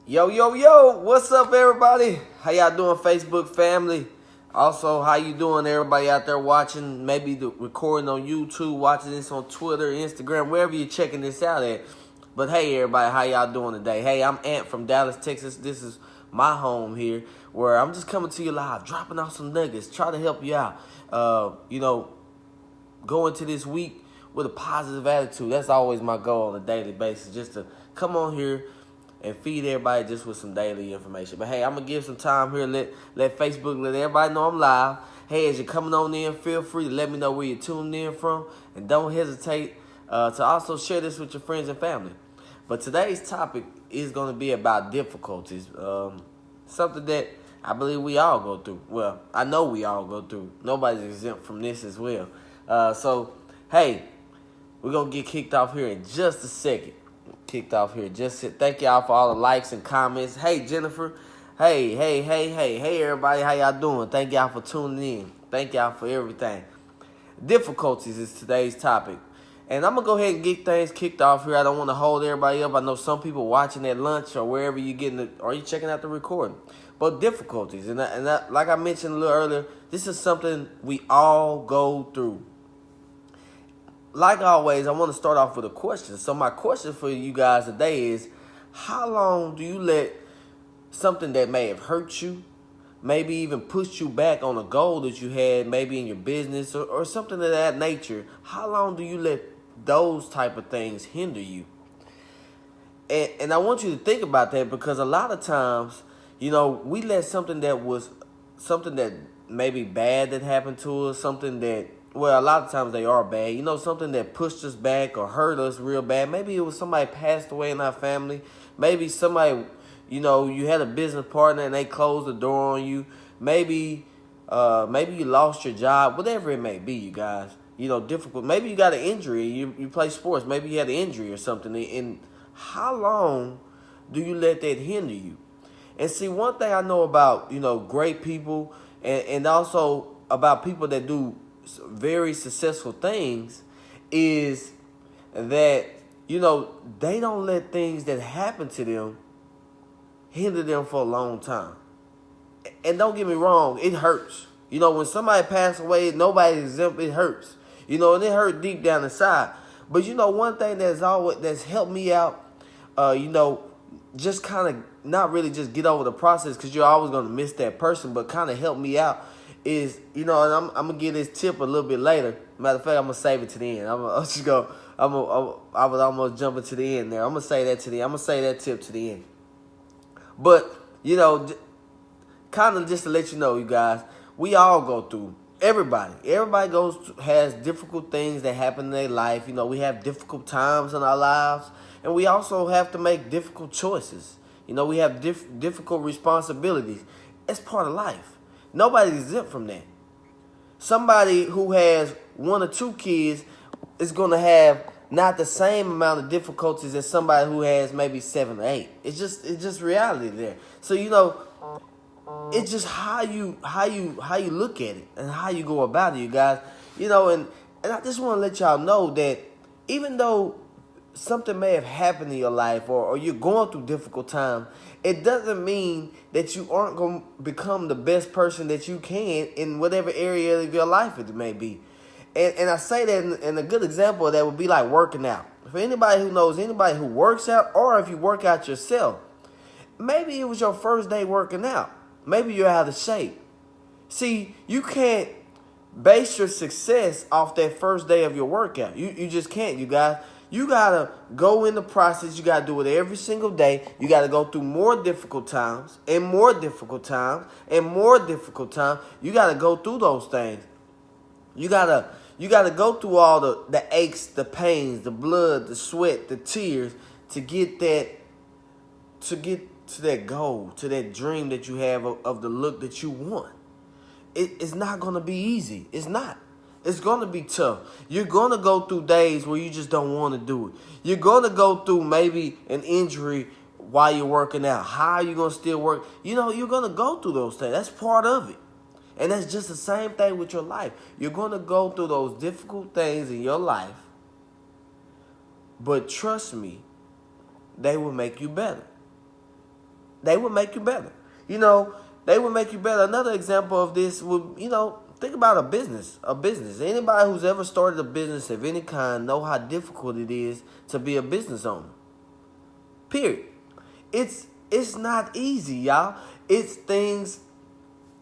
Yo, what's up, everybody? How y'all doing, Facebook family? Also, how you doing, everybody out there watching, maybe recording on YouTube, watching this on Twitter, Instagram, wherever you're checking this out at. But hey, everybody, how y'all doing today? Hey, I'm Ant from Dallas, Texas. This is my home here, where I'm just coming to you live, dropping off some nuggets, try to help you out. Go into this week with a positive attitude. That's always my goal on a daily basis, just to come on here and feed everybody just with some daily information. But hey, I'm gonna give some time here, let Facebook, let everybody know I'm live. Hey, as you're coming on in, feel free to let me know where you're tuned in from, and don't hesitate to also share this with your friends and family. But today's topic is gonna be about difficulties, something that I believe we all go through. Well, I know we all go through. Nobody's exempt from this as well. So hey, we're gonna get kicked off here in just a second. Thank y'all for all the likes and comments. Hey, Jennifer. Hey, everybody. How y'all doing? Thank y'all for tuning in. Thank y'all for everything. Difficulties is today's topic. And I'm going to go ahead and get things kicked off here. I don't want to hold everybody up. I know some people watching at lunch or wherever you're getting it, or you checking out the recording. But difficulties. And like I mentioned a little earlier, this is something we all go through. Like always, I want to start off with a question. So my question for you guys today is, how long do you let something that may have hurt you, maybe even pushed you back on a goal that you had, maybe in your business or something of that nature, how long do you let those type of things hinder you? And I want you to think about that, because a lot of times, we let something that maybe bad that happened to us, something that, well, a lot of times they are bad. Something that pushed us back or hurt us real bad. Maybe it was somebody passed away in our family. Maybe somebody, you had a business partner and they closed the door on you. Maybe you lost your job. Whatever it may be, you guys. Difficult. Maybe you got an injury. You play sports. Maybe you had an injury or something. And how long do you let that hinder you? And see, one thing I know about, great people and also about people that do very successful things is that, they don't let things that happen to them hinder them for a long time. And don't get me wrong, it hurts. When somebody passes away, nobody's exempt, it hurts. And it hurt deep down inside. But one thing that's helped me out, just kind of not really just get over the process, because you're always going to miss that person, but kind of help me out is, and I'm going to give this tip a little bit later. Matter of fact, I'm going to save it to the end. I was almost jumping to the end there. I'm going to say that tip to the end. But, kind of just to let you know, you guys, we all go through, everybody has difficult things that happen in their life. We have difficult times in our lives, and we also have to make difficult choices. We have difficult responsibilities. It's part of life. Nobody's exempt from that. Somebody who has 1 or 2 kids is going to have not the same amount of difficulties as somebody who has maybe 7 or 8. It's just reality there. So it's just how you look at it and how you go about it, you guys. And I just want to let y'all know that even though something may have happened in your life or you're going through difficult times, it doesn't mean that you aren't going to become the best person that you can in whatever area of your life it may be. And I say that, and a good example of that would be like working out. For anybody who knows anybody who works out, or if you work out yourself, maybe it was your first day working out. Maybe you're out of shape. See, you can't base your success off that first day of your workout. You just can't, you guys. You got to go in the process. You got to do it every single day. You got to go through more difficult times and more difficult times and more difficult times. You got to go through those things. You got to go through all the aches, the pains, the blood, the sweat, the tears to get to that goal, to that dream that you have of the look that you want. It's not going to be easy. It's not. It's going to be tough. You're going to go through days where you just don't want to do it. You're going to go through maybe an injury while you're working out. How are you going to still work? You're going to go through those things. That's part of it. And that's just the same thing with your life. You're going to go through those difficult things in your life. But trust me, they will make you better. they would make you better. You know, they would make you better. Another example of this would, think about a business. A business. Anybody who's ever started a business of any kind know how difficult it is to be a business owner. Period. It's not easy, y'all. It's things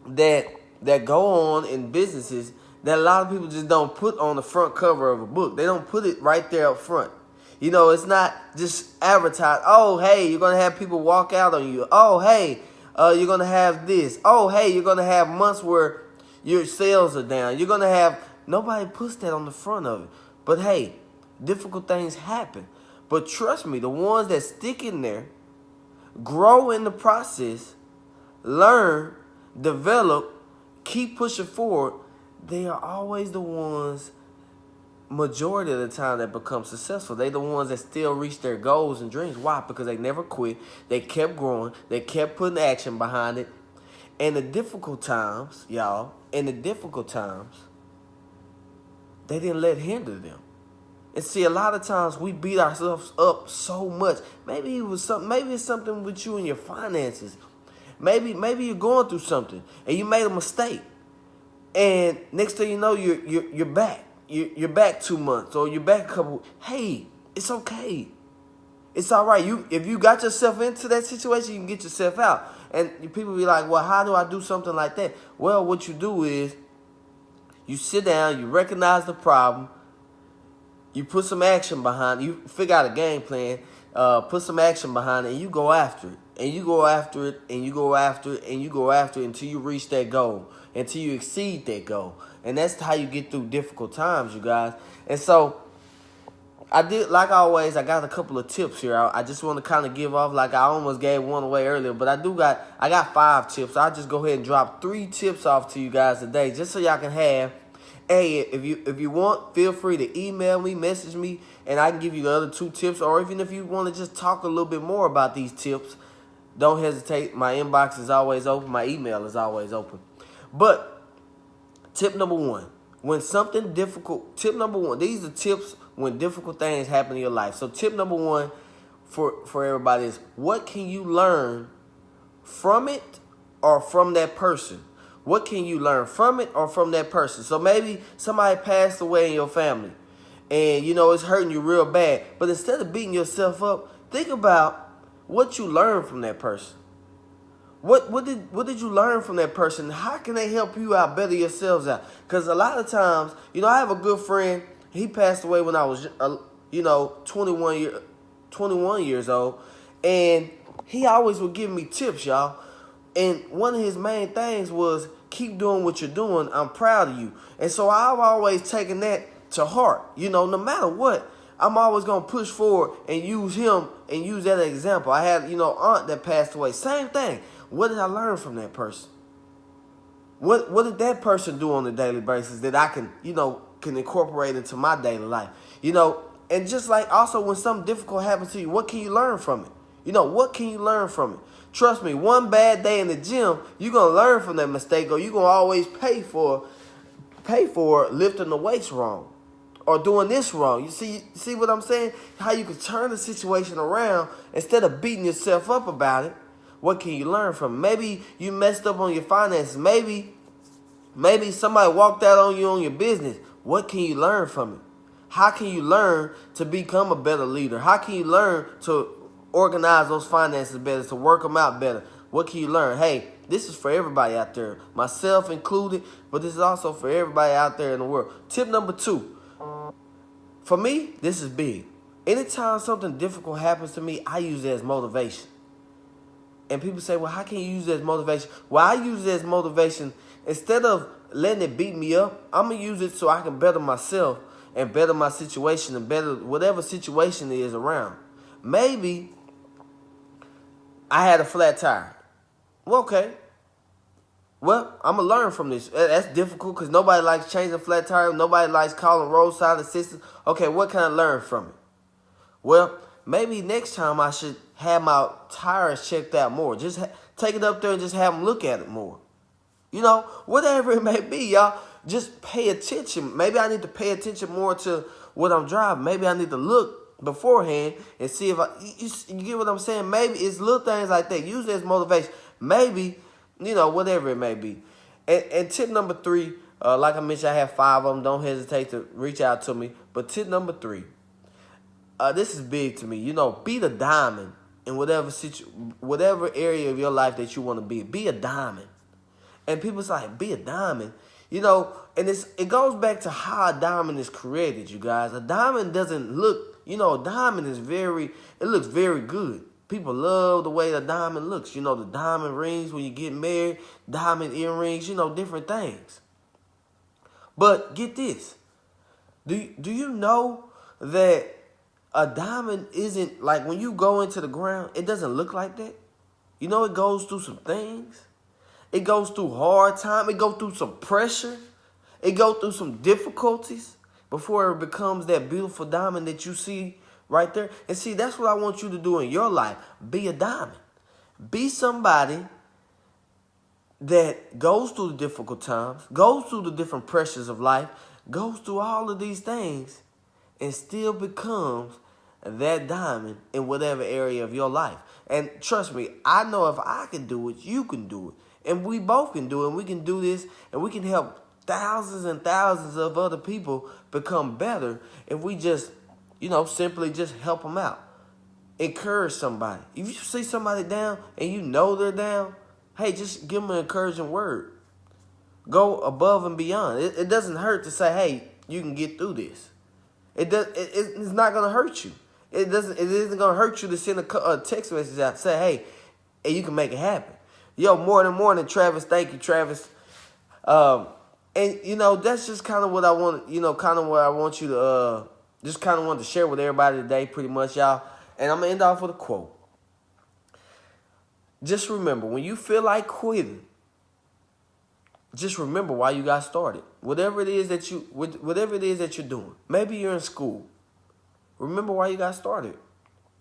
that go on in businesses that a lot of people just don't put on the front cover of a book. They don't put it right there up front. It's not just advertised. Oh, hey, you're going to have people walk out on you. Oh, hey, you're going to have this. Oh, hey, you're going to have months where your sales are down. You're going to have, nobody puts that on the front of it. But hey, difficult things happen. But trust me, the ones that stick in there, grow in the process, learn, develop, keep pushing forward, they are always the ones, majority of the time, that become successful. They the ones that still reach their goals and dreams. Why? Because they never quit. They kept growing. They kept putting action behind it. And the difficult times, y'all, they didn't let hinder them. And see, a lot of times we beat ourselves up so much. Maybe it's something with you and your finances. Maybe you're going through something and you made a mistake. And next thing you know, you're back. You're back 2 months or you're back a couple. Hey, it's okay. It's all right. If you got yourself into that situation, you can get yourself out. And people be like, well, how do I do something like that? Well, what you do is you sit down, you recognize the problem, you put some action behind it, you figure out a game plan, put some action behind it, and you go after it. And you go after it, and you go after it, and you go after it until you reach that goal, until you exceed that goal. And that's how you get through difficult times, you guys. And so, like always, I got a couple of tips here. I just want to kind of give off, like I almost gave one away earlier, but I got 5 tips. I'll just go ahead and drop 3 tips off to you guys today, just so y'all can have. Hey, if you want, feel free to email me, message me, and I can give you the other 2 tips. Or even if you want to just talk a little bit more about these tips, don't hesitate. My inbox is always open. My email is always open. But tip number 1, tip number 1, these are tips when difficult things happen in your life. So tip number 1 for everybody is, what can you learn from it or from that person? What can you learn from it or from that person? So maybe somebody passed away in your family and, it's hurting you real bad. But instead of beating yourself up, think about what you learned from that person. What did you learn from that person? How can they help you out, better yourselves out? Because a lot of times, I have a good friend. He passed away when I was, 21 years old. And he always would give me tips, y'all. And one of his main things was, keep doing what you're doing. I'm proud of you. And so I've always taken that to heart. No matter what, I'm always going to push forward and use him and use that example. I had, aunt that passed away. Same thing. What did I learn from that person? What did that person do on a daily basis that I can incorporate into my daily life? And just like also when something difficult happens to you, what can you learn from it? What can you learn from it? Trust me, one bad day in the gym, you're going to learn from that mistake, or you're going to always pay for lifting the weights wrong or doing this wrong. You see what I'm saying? How you can turn the situation around instead of beating yourself up about it. What can you learn from it? Maybe you messed up on your finances. Maybe somebody walked out on you on your business. What can you learn from it? How can you learn to become a better leader? How can you learn to organize those finances better, to work them out better? What can you learn? Hey, this is for everybody out there, myself included, but this is also for everybody out there in the world. Tip number 2. For me, this is big. Anytime something difficult happens to me, I use it as motivation. And people say, well, how can you use it as motivation? Well, I use it as motivation. Instead of letting it beat me up, I'm going to use it so I can better myself and better my situation and better whatever situation it is around. Maybe I had a flat tire. Well, okay. Well, I'm going to learn from this. That's difficult because nobody likes changing a flat tire. Nobody likes calling roadside assistance. Okay, what can I learn from it? Well, maybe next time I should have my tires checked out more. Just take it up there and just have them look at it more. Whatever it may be, y'all, just pay attention. Maybe I need to pay attention more to what I'm driving. Maybe I need to look beforehand and see if you get what I'm saying? Maybe it's little things like that. Use it as motivation. Maybe, whatever it may be. And tip number 3, like I mentioned, I have 5 of them. Don't hesitate to reach out to me. But tip number 3, this is big to me. Be the diamond in whatever area of your life that you want to be. Be a diamond. And people say, be a diamond. And it goes back to how a diamond is created, you guys. A diamond doesn't look, a diamond it looks very good. People love the way a diamond looks. The diamond rings when you get married, diamond earrings, different things. But get this. Do you know that a diamond isn't, like when you go into the ground, it doesn't look like that? It goes through some things. It goes through hard time. It goes through some pressure. It goes through some difficulties before it becomes that beautiful diamond that you see right there. And see, that's what I want you to do in your life. Be a diamond. Be somebody that goes through the difficult times, goes through the different pressures of life, goes through all of these things, and still becomes that diamond in whatever area of your life. And trust me, I know if I can do it, you can do it. And we both can do it. And we can do this, and we can help thousands and thousands of other people become better if we just, simply just help them out. Encourage somebody. If you see somebody down and they're down, hey, just give them an encouraging word. Go above and beyond. It doesn't hurt to say, hey, you can get through this. It's not going to hurt you. It isn't going to hurt you to send a text message out, say, hey, you can make it happen. Yo, morning, Travis. Thank you, Travis. And, that's just kind of what I want, kind of what I want you to, just kind of want to share with everybody today, pretty much, y'all. And I'm going to end off with a quote. Just remember, when you feel like quitting, just remember why you got started. Whatever it is that you're doing. Maybe you're in school. Remember why you got started.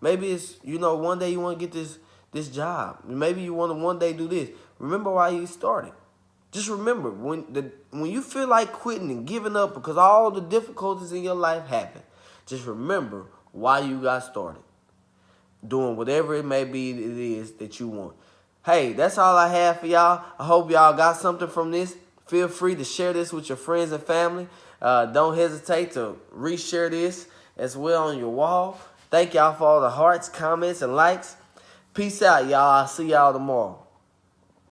Maybe it's, one day you want to get this job. Maybe you want to one day do this. Remember why you started. Just remember, when you feel like quitting and giving up because all the difficulties in your life happen, just remember why you got started. Doing whatever it may be it is that you want. Hey, that's all I have for y'all. I hope y'all got something from this. Feel free to share this with your friends and family. Don't hesitate to reshare this as well on your wall. Thank y'all for all the hearts, comments, and likes. Peace out, y'all. I'll see y'all tomorrow.